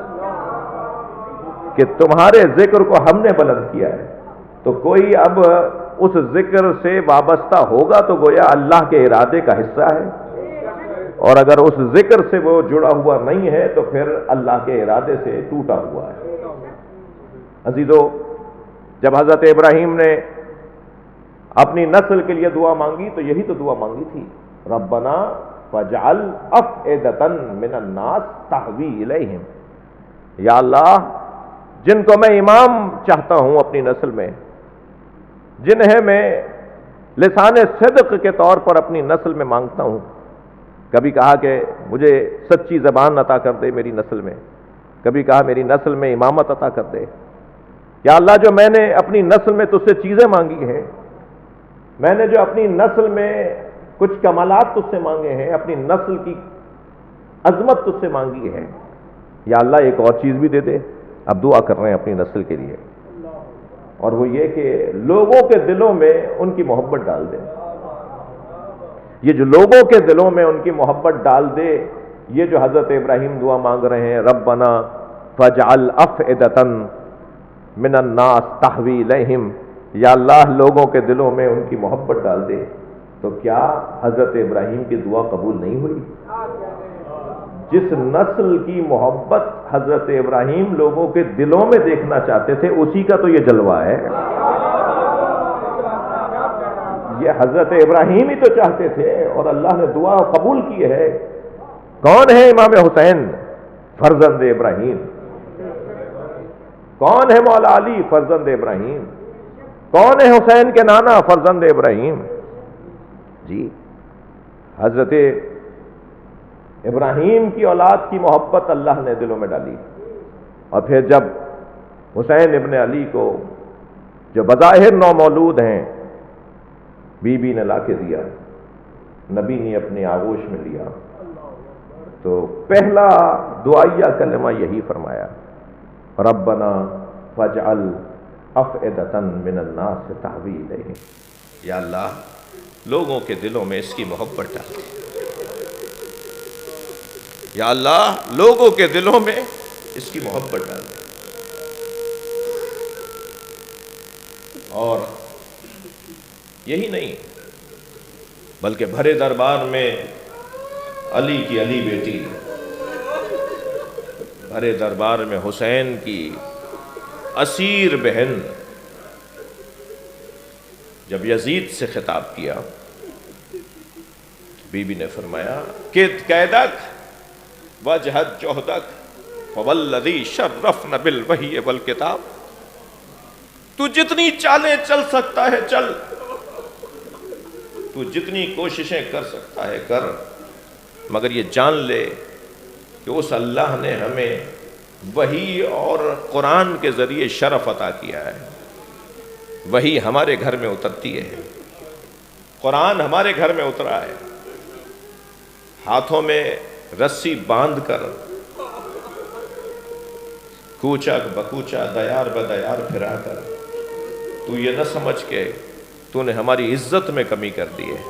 کہ تمہارے ذکر کو ہم نے بلند کیا ہے, تو کوئی اب اس ذکر سے وابستہ ہوگا تو گویا اللہ کے ارادے کا حصہ ہے, اور اگر اس ذکر سے وہ جڑا ہوا نہیں ہے تو پھر اللہ کے ارادے سے ٹوٹا ہوا ہے. عزیزو, جب حضرت ابراہیم نے اپنی نسل کے لیے دعا مانگی تو یہی تو دعا مانگی تھی, ربنا فاجعل افئدۃ من الناس تہوی الیہم. یا اللہ, جن کو میں امام چاہتا ہوں اپنی نسل میں, جنہیں میں لسان صدق کے طور پر اپنی نسل میں مانگتا ہوں, کبھی کہا کہ مجھے سچی زبان عطا کر دے میری نسل میں, کبھی کہا میری نسل میں امامت عطا کر دے. یا اللہ, جو میں نے اپنی نسل میں تجھ سے چیزیں مانگی ہیں, میں نے جو اپنی نسل میں کچھ کمالات تجھ سے مانگے ہیں, اپنی نسل کی عظمت تجھ سے مانگی ہے, یا اللہ ایک اور چیز بھی دے دے. اب دعا کر رہے ہیں اپنی نسل کے لیے, اور وہ یہ کہ لوگوں کے دلوں میں ان کی محبت ڈال دے. یہ جو لوگوں کے دلوں میں ان کی محبت ڈال دے, یہ جو حضرت ابراہیم دعا مانگ رہے ہیں, ربنا فاجعل افئدۃ من الناس تہوی الیہم, یا اللہ لوگوں کے دلوں میں ان کی محبت ڈال دے. تو کیا حضرت ابراہیم کی دعا قبول نہیں ہوئی؟ جس نسل کی محبت حضرت ابراہیم لوگوں کے دلوں میں دیکھنا چاہتے تھے, اسی کا تو یہ جلوہ ہے. یہ حضرت ابراہیم ہی تو چاہتے تھے, اور اللہ نے دعا قبول کی ہے. کون ہے امام حسین فرزند ابراہیم؟ کون ہے مولا علی فرزند ابراہیم؟ کون ہے حسین کے نانا فرزند ابراہیم؟ جی, حضرت ابراہیم کی اولاد کی محبت اللہ نے دلوں میں ڈالی, اور پھر جب حسین ابن علی کو, جو بظاہر نومولود ہیں, بی بی نے لا کے دیا, نبی نے اپنے آغوش میں لیا, تو پہلا دعائیہ کلمہ یہی فرمایا, ربنا فاجعل افئدۃ من الناس تہوی الیہم. یا اللہ, لوگوں کے دلوں میں اس کی محبت ڈال دے. یا اللہ, لوگوں کے دلوں میں اس کی محبت ڈال دے. اور یہی نہیں, بلکہ بھرے دربار میں علی کی علی بیٹی, بھرے دربار میں حسین کی اسیر بہن, جب یزید سے خطاب کیا, بی بی نے فرمایا کہ قیدک وجہد جہدک فوالذی شرفن بالوحی والکتاب. تو جتنی چالیں چل سکتا ہے چل, تو جتنی کوششیں کر سکتا ہے کر, مگر یہ جان لے کہ اس اللہ نے ہمیں وحی اور قرآن کے ذریعے شرف عطا کیا ہے. وحی ہمارے گھر میں اترتی ہے, قرآن ہمارے گھر میں اترا ہے. ہاتھوں میں رسی باندھ کر کوچا بکوچا دیار بدیار پھرا کر تو یہ نہ سمجھ کے تو نے ہماری عزت میں کمی کر دی ہے.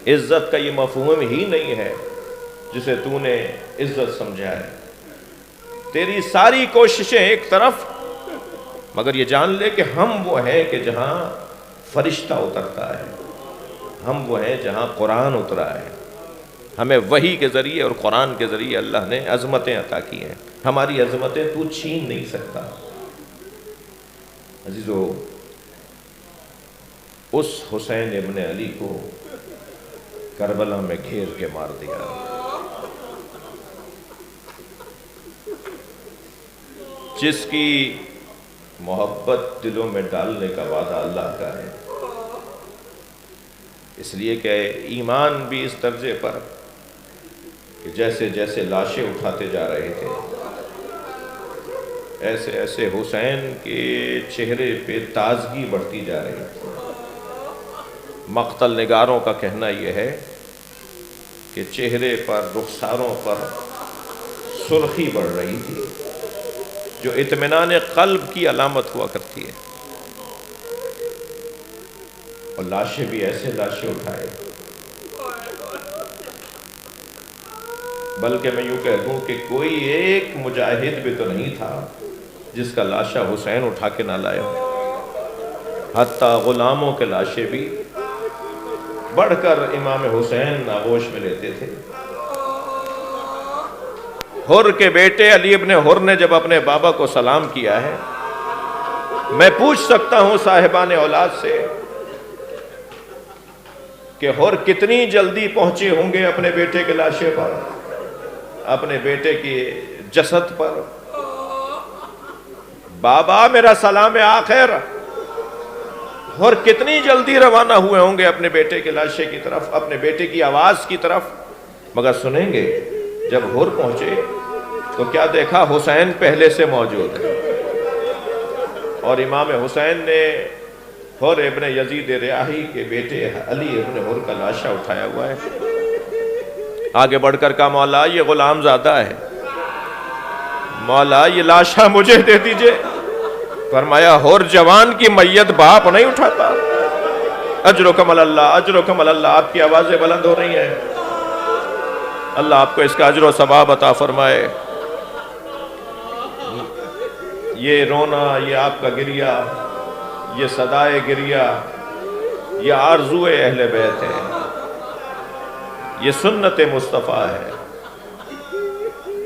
عزت کا یہ مفہوم ہی نہیں ہے جسے تو نے عزت سمجھا ہے. تیری ساری کوششیں ایک طرف، مگر یہ جان لے کہ ہم وہ ہیں کہ جہاں فرشتہ اترتا ہے، ہم وہ ہیں جہاں قرآن اترا ہے. ہمیں وحی کے ذریعے اور قرآن کے ذریعے اللہ نے عظمتیں عطا کی ہیں. ہماری عظمتیں تو چھین نہیں سکتا. عزیزو، اس حسین ابن علی کو کربلا میں گھیر کے مار دیا. جس کی محبت دلوں میں ڈالنے کا وعدہ اللہ کا ہے، اس لیے کہ ایمان بھی اس درجے پر کہ جیسے جیسے لاشیں اٹھاتے جا رہے تھے، ایسے ایسے حسین کے چہرے پہ تازگی بڑھتی جا رہی تھی. مقتل نگاروں کا کہنا یہ ہے کہ چہرے پر، رخساروں پر سرخی بڑھ رہی تھی، جو اطمینان قلب کی علامت ہوا کرتی ہے. اور لاشیں بھی ایسے لاشیں اٹھائے، بلکہ میں یوں کہہ دوں کہ کوئی ایک مجاہد بھی تو نہیں تھا جس کا لاشا حسین اٹھا کے نہ لائے ہو. حتیٰ غلاموں کے لاشیں بھی بڑھ کر امام حسین آغوش میں لیتے تھے. حر کے بیٹے علی ابن حر نے جب اپنے بابا کو سلام کیا ہے، میں پوچھ سکتا ہوں صاحبان اولاد سے کہ حر کتنی جلدی پہنچے ہوں گے اپنے بیٹے کے لاشے پر، اپنے بیٹے کے جسد پر. بابا میرا سلام آخر. حر کتنی جلدی روانہ ہوئے ہوں گے اپنے بیٹے کے لاشے کی طرف، اپنے بیٹے کی آواز کی طرف. مگر سنیں گے جب حر پہنچے تو کیا دیکھا؟ حسین پہلے سے موجود ہے. اور امام حسین نے حر ابن یزید ریاحی کے بیٹے علی ابن حر کا لاشا اٹھایا ہوا ہے. آگے بڑھ کر کہا، مولا یہ غلام زادہ ہے، مولا یہ لاشا مجھے دے دیجئے. فرمایا حر جوان کی میت باپ نہیں اٹھاتا. اجرکم اللہ، اجرکم اللہ. آپ کی آوازیں بلند ہو رہی ہیں، اللہ آپ کو اس کا اجر و ثواب عطا فرمائے. یہ رونا، یہ آپ کا گریہ، یہ صدائے گریہ، یہ آرزو اہل بیت ہے، یہ سنت مصطفیٰ ہے.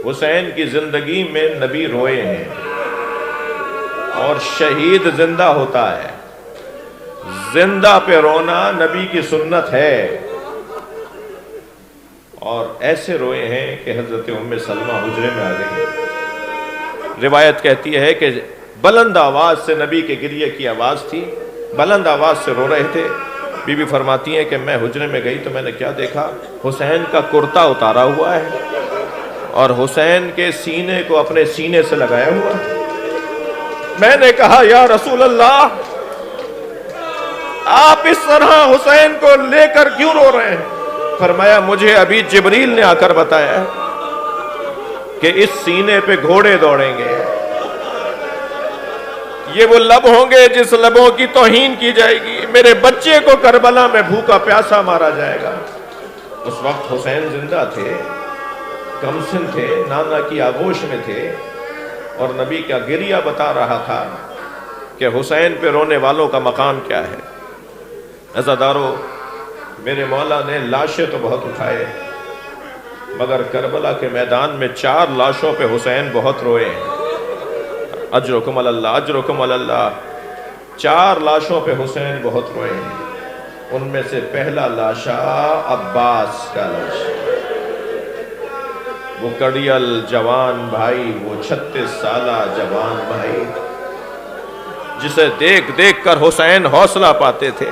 حسین کی زندگی میں نبی روئے ہیں اور شہید زندہ ہوتا ہے. زندہ پہ رونا نبی کی سنت ہے. اور ایسے روئے ہیں کہ حضرت ام سلمہ حجرے میں آ گئی. روایت کہتی ہے کہ بلند آواز سے، نبی کے گریے کی آواز تھی، بلند آواز سے رو رہے تھے. بی بی فرماتی ہیں کہ میں حجرے میں گئی تو میں نے کیا دیکھا؟ حسین کا کرتا اتارا ہوا ہے اور حسین کے سینے کو اپنے سینے سے لگایا ہوا. میں نے کہا یا رسول اللہ، آپ اس طرح حسین کو لے کر کیوں رو رہے ہیں؟ فرمایا مجھے ابھی جبریل نے آ کر بتایا ہے کہ اس سینے پہ گھوڑے دوڑیں گے. یہ وہ لب ہوں گے جس لبوں کی توہین کی جائے گی. میرے بچے کو کربلا میں بھوکا پیاسا مارا جائے گا. اس وقت حسین زندہ تھے، کمسن تھے، نانا کی آغوش میں تھے، اور نبی کا گریہ بتا رہا تھا کہ حسین پہ رونے والوں کا مقام کیا ہے. عزادارو، میرے مولا نے لاشیں تو بہت اٹھائے، مگر کربلا کے میدان میں 4 لاشوں پہ حسین بہت روئے ہیں. اجرکم اللہ، اجرکم اللہ. 4 لاشوں پہ حسین بہت روئے ہیں. ان میں سے پہلا لاشا عباس کا لاشا، وہ کڑیل جوان بھائی، وہ 36 سالہ جوان بھائی جسے دیکھ دیکھ کر حسین حوصلہ پاتے تھے.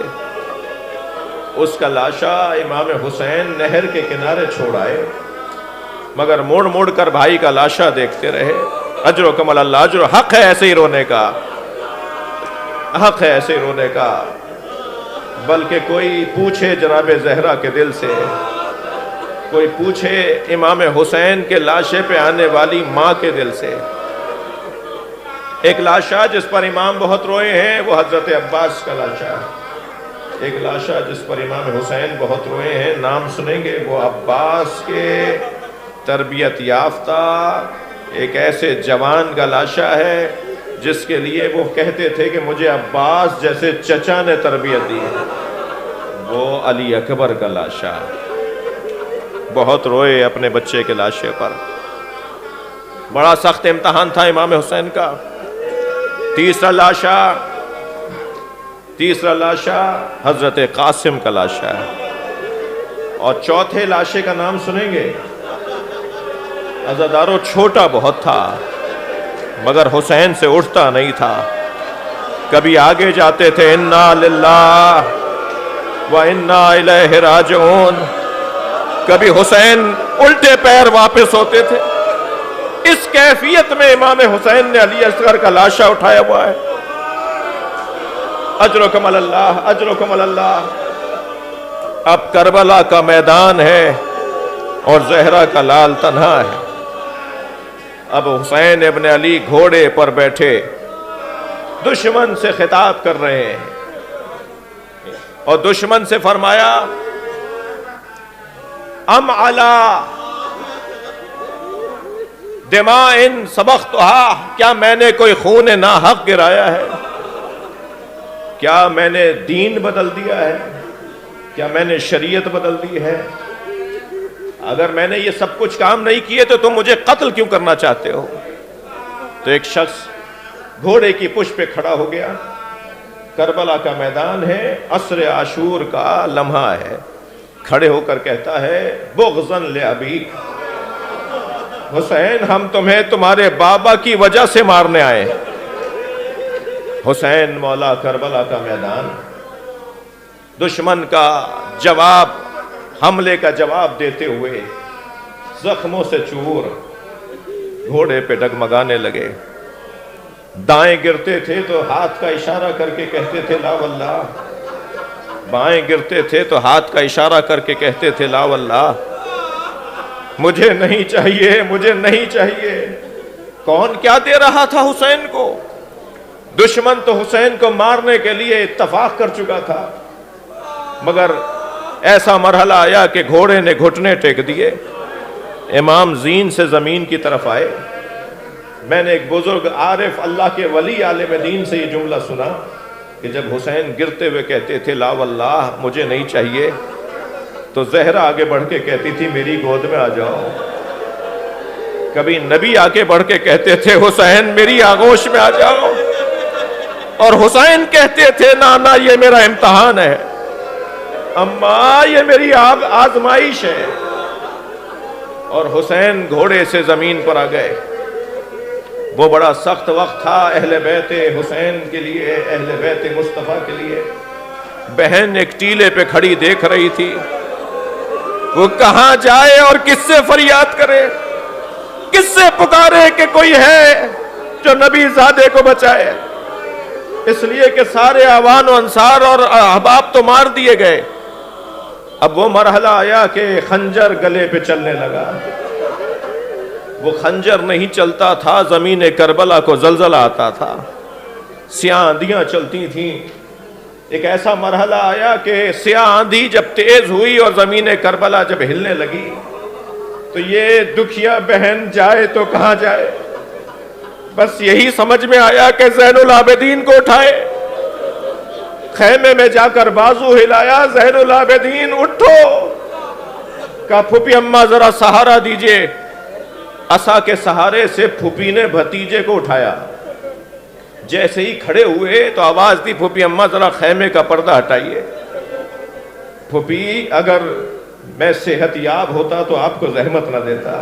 اس کا لاشا امام حسین نہر کے کنارے چھوڑ آئے، مگر موڑ موڑ کر بھائی کا لاشا دیکھتے رہے. اجرکم اللہ. اجر حق ہے ایسے ہی رونے کا، حق ہے ایسے ہی رونے کا. بلکہ کوئی پوچھے جناب زہرا کے دل سے، کوئی پوچھے امام حسین کے لاشے پہ آنے والی ماں کے دل سے. ایک لاشا جس پر امام بہت روئے ہیں وہ حضرت عباس کا لاشا ہے. ایک لاشا جس پر امام حسین بہت روئے ہیں، نام سنیں گے، وہ عباس کے تربیت یافتہ ایک ایسے جوان کا لاشا ہے جس کے لیے وہ کہتے تھے کہ مجھے عباس جیسے چچا نے تربیت دی ہے، وہ علی اکبر کا لاشا، بہت روئے اپنے بچے کے لاشے پر۔ بڑا سخت امتحان تھا امام حسین کا۔ تیسرا لاشا حضرت قاسم کا لاشا ہے، اور چوتھے لاشے کا نام سنیں گے، عزادارو چھوٹا بہت تھا مگر حسین سے اٹھتا نہیں تھا، کبھی آگے جاتے تھے انا للہ و انا الیہ راجعون، کبھی حسین الٹے پیر واپس ہوتے تھے۔ اس کیفیت میں امام حسین نے علی اصغر کا لاشا اٹھایا ہوا ہے۔ اجرکم اللہ، اجرکم اللہ۔ اب کربلا کا میدان ہے اور زہرا کا لال تنہا ہے۔ اب حسین ابن علی گھوڑے پر بیٹھے دشمن سے خطاب کر رہے ہیں، اور دشمن سے فرمایا ام علی دماء سبقتها، کیا میں نے کوئی خون ناحق گرایا ہے؟ کیا میں نے دین بدل دیا ہے؟ کیا میں نے شریعت بدل دی ہے؟ اگر میں نے یہ سب کچھ کام نہیں کیے تو تم مجھے قتل کیوں کرنا چاہتے ہو؟ تو ایک شخص گھوڑے کی پشت پہ کھڑا ہو گیا، کربلا کا میدان ہے، عصر عاشور کا لمحہ ہے، کھڑے ہو کر کہتا ہے بغضاً لأبیک، حسین ہم تمہیں تمہارے بابا کی وجہ سے مارنے آئے ہیں۔ حسین مولا کربلا کا میدان، دشمن کا جواب، حملے کا جواب دیتے ہوئے زخموں سے چور، گھوڑے پہ ڈگمگانے لگے، دائیں گرتے تھے تو ہاتھ کا اشارہ کر کے کہتے تھے لا واللہ، بائیں گرتے تھے تو ہاتھ کا اشارہ کر کے کہتے تھے لا واللہ، مجھے نہیں چاہیے، مجھے نہیں چاہیے۔ کون کیا دے رہا تھا حسین کو؟ دشمن تو حسین کو مارنے کے لیے اتفاق کر چکا تھا، مگر ایسا مرحلہ آیا کہ گھوڑے نے گھٹنے ٹیک دیے، امام زین سے زمین کی طرف آئے۔ میں نے ایک بزرگ عارف اللہ کے ولی عالم دین سے یہ جملہ سنا کہ جب حسین گرتے ہوئے کہتے تھے لا واللہ مجھے نہیں چاہیے، تو زہرا آگے بڑھ کے کہتی تھی میری گود میں آ جاؤ۔ کبھی نبی آگے بڑھ کے کہتے تھے حسین میری آغوش میں آ جاؤ، اور حسین کہتے تھے نانا یہ میرا امتحان ہے، اماں یہ میری آزمائش ہے۔ اور حسین گھوڑے سے زمین پر آ گئے۔ وہ بڑا سخت وقت تھا اہل بیت حسین کے لیے، اہل بیت مصطفیٰ کے لیے۔ بہن ایک ٹیلے پہ کھڑی دیکھ رہی تھی، وہ کہاں جائے اور کس سے فریاد کرے، کس سے پکارے کہ کوئی ہے جو نبی زادے کو بچائے، اس لیے کہ سارے اعوان و انصار اور احباب تو مار دیے گئے۔ اب وہ مرحلہ آیا کہ خنجر گلے پہ چلنے لگا۔ وہ خنجر نہیں چلتا تھا، زمین کربلا کو زلزلہ آتا تھا، سیاہ آندیاں چلتی تھیں۔ ایک ایسا مرحلہ آیا کہ سیاہ آندھی جب تیز ہوئی اور زمین کربلا جب ہلنے لگی تو یہ دکھیا بہن جائے تو کہاں جائے؟ بس یہی سمجھ میں آیا کہ زین العابدین کو اٹھائے۔ خیمے میں جا کر بازو ہلایا، زین العابدین اٹھو، کہا پھوپھی اماں ذرا سہارا دیجئے۔ عصا کے سہارے سے پھوپھی نے بھتیجے کو اٹھایا۔ جیسے ہی کھڑے ہوئے تو آواز دی پھوپھی اماں ذرا خیمے کا پردہ ہٹائیے۔ پھوپھی اگر میں صحت یاب ہوتا تو آپ کو زحمت نہ دیتا۔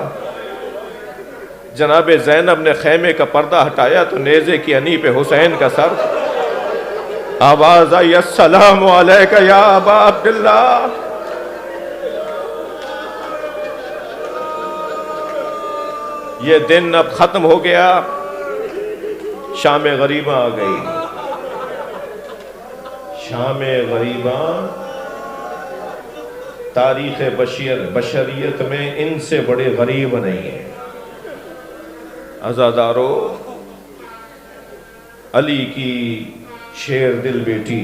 جناب زینب نے خیمے کا پردہ ہٹایا تو نیزے کی انی پہ حسین کا سر، آواز آئی السلام علیکہ یا ابا عبداللہ۔ یہ دن اب ختم ہو گیا، شام غریبہ آ گئی۔ شام غریبہ تاریخ بشریت میں ان سے بڑے غریب نہیں ہیں۔ عزادارو، علی کی شیر دل بیٹی